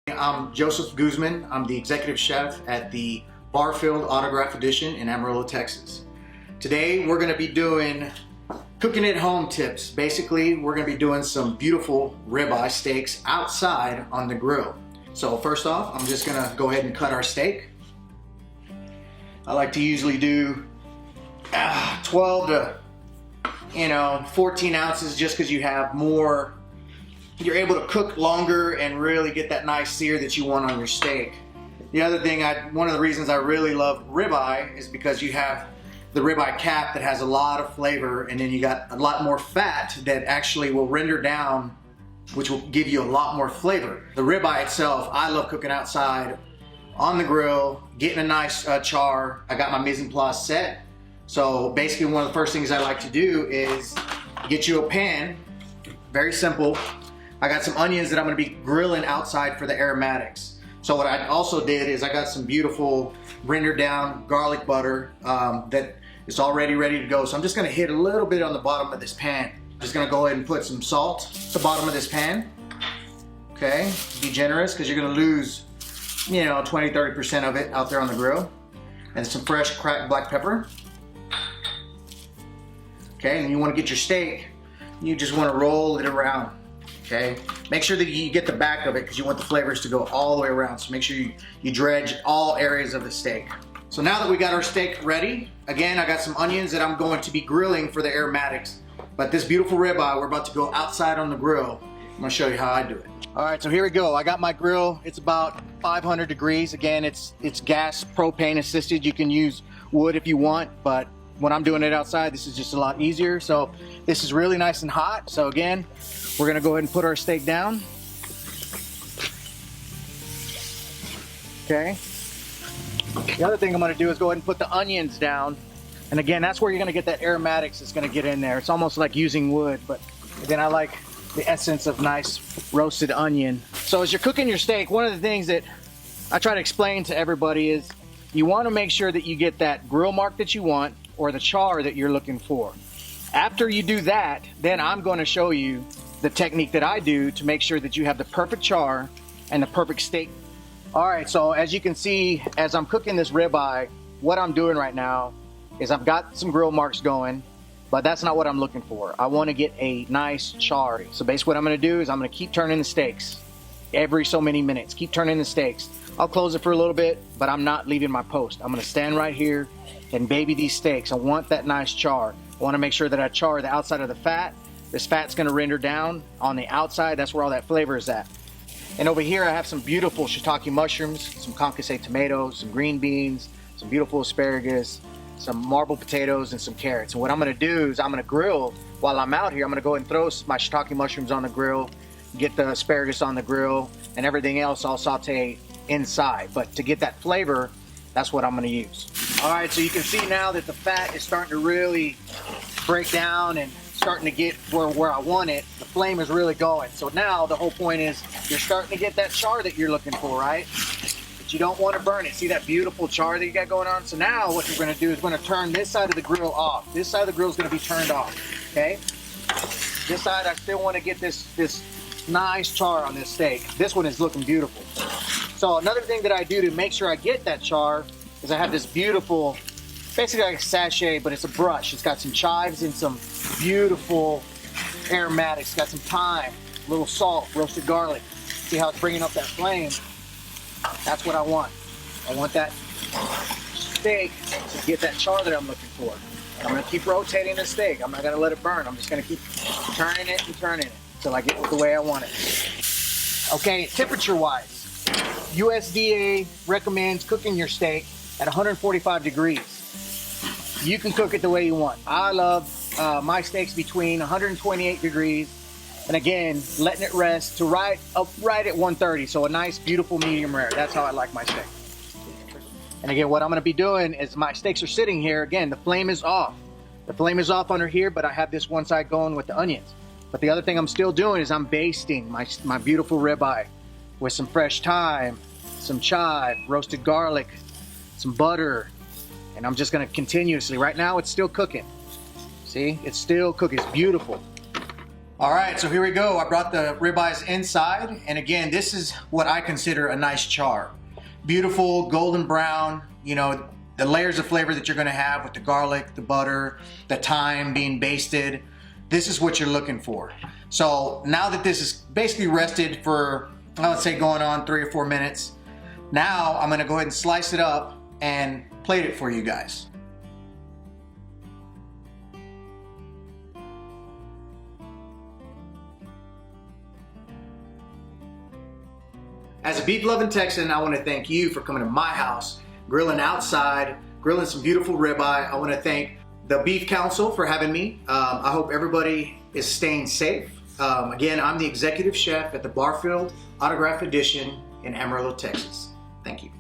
I'm Joseph Guzman. I'm the executive chef at the Barfield Autograph Edition in Amarillo, Texas. Today we're going to be doing cooking at home tips. Basically, we're going to be doing some beautiful ribeye steaks outside on the grill. So first off, I'm just going to go ahead and cut our steak. I like to usually do 12 to 14 ounces just because you have more. You're able to cook longer and really get that nice sear that you want on your steak. The other thing, one of the reasons I really love ribeye is because you have the ribeye cap that has a lot of flavor, and then you got a lot more fat that actually will render down, which will give you a lot more flavor. The ribeye itself, I love cooking outside on the grill, getting a nice char. I got my mise en place set. So basically one of the first things I like to do is get you a pan. Very simple. I got some onions that I'm going to be grilling outside for the aromatics. So what I also did is I got some beautiful rendered down garlic butter that is already ready to go. So I'm just going to hit a little bit on the bottom of this pan. I'm just going to go ahead and put some salt at the bottom of this pan. Okay, be generous because you're going to lose 20-30% of it out there on the grill. And some fresh cracked black pepper. Okay, and you want to get your steak, you just want to roll it around. Okay, make sure that you get the back of it because you want the flavors to go all the way around. So make sure you dredge all areas of the steak. So now that we got our steak ready, again, I got some onions that I'm going to be grilling for the aromatics. But this beautiful ribeye, we're about to go outside on the grill. I'm going to show you how I do it. All right, so here we go. I got my grill. It's about 500 degrees. Again, it's gas propane assisted. You can use wood if you want, but when I'm doing it outside, this is just a lot easier. So this is really nice and hot. So again, we're gonna go ahead and put our steak down. Okay. The other thing I'm gonna do is go ahead and put the onions down. And again, that's where you're gonna get that aromatics that's gonna get in there. It's almost like using wood, but again, I like the essence of nice roasted onion. So as you're cooking your steak, one of the things that I try to explain to everybody is you wanna make sure that you get that grill mark that you want or the char that you're looking for. After you do that, then I'm going to show you the technique that I do to make sure that you have the perfect char and the perfect steak. All right, so as you can see, as I'm cooking this ribeye, what I'm doing right now is I've got some grill marks going, but that's not what I'm looking for. I want to get a nice char. So basically what I'm going to do is I'm going to keep turning the steaks every so many minutes. Keep turning the steaks. I'll close it for a little bit, but I'm not leaving my post. I'm going to stand right here and baby these steaks. I want that nice char. I want to make sure that I char the outside of the fat. This fat's going to render down on the outside. That's where all that flavor is at. And over here I have some beautiful shiitake mushrooms, some concassé tomatoes, some green beans, some beautiful asparagus, some marble potatoes, and some carrots. And what I'm going to do is I'm going to grill while I'm out here. I'm going to go and throw my shiitake mushrooms on the grill, get the asparagus on the grill, and everything else I'll saute inside. But to get that flavor, that's what I'm going to use. All right, so you can see now that the fat is starting to really break down and starting to get where I want it. The flame is really going. So now the whole point is you're starting to get that char that you're looking for, right? But you don't want to burn it. See that beautiful char that you got going on? So now what you're going to do is going to turn this side of the grill off. This side of the grill is going to be turned off, okay? This side, I still want to get this nice char on this steak. This one is looking beautiful. So another thing that I do to make sure I get that char is I have this beautiful, basically like a sachet, but it's a brush. It's got some chives and some beautiful aromatics. It's got some thyme, a little salt, roasted garlic. See how it's bringing up that flame? That's what I want. I want that steak to get that char that I'm looking for. I'm going to keep rotating the steak. I'm not going to let it burn. I'm just going to keep turning it and turning it until I get it the way I want it. Okay, temperature-wise, USDA recommends cooking your steak at 145 degrees. You can cook it the way you want. I love my steaks between 128 degrees and again, letting it rest to right at 130. So a nice, beautiful medium rare. That's how I like my steak. And again, what I'm going to be doing is my steaks are sitting here. Again, the flame is off. The flame is off under here, but I have this one side going with the onions. But the other thing I'm still doing is I'm basting my beautiful ribeye with some fresh thyme, some chive, roasted garlic, some butter, and I'm just going to continuously. Right now, it's still cooking. See, it's still cooking. It's beautiful. All right, so here we go. I brought the ribeyes inside, and again, this is what I consider a nice char. Beautiful golden brown, you know, the layers of flavor that you're gonna have with the garlic, the butter, the thyme being basted. This is what you're looking for. So now that this is basically rested for, I would say going on 3 or 4 minutes, now I'm gonna go ahead and slice it up and plate it for you guys. As a beef-loving Texan, I want to thank you for coming to my house, grilling outside, grilling some beautiful ribeye. I want to thank the Beef Council for having me. I hope everybody is staying safe. Again, I'm the executive chef at the Barfield Autograph Edition in Amarillo, Texas. Thank you.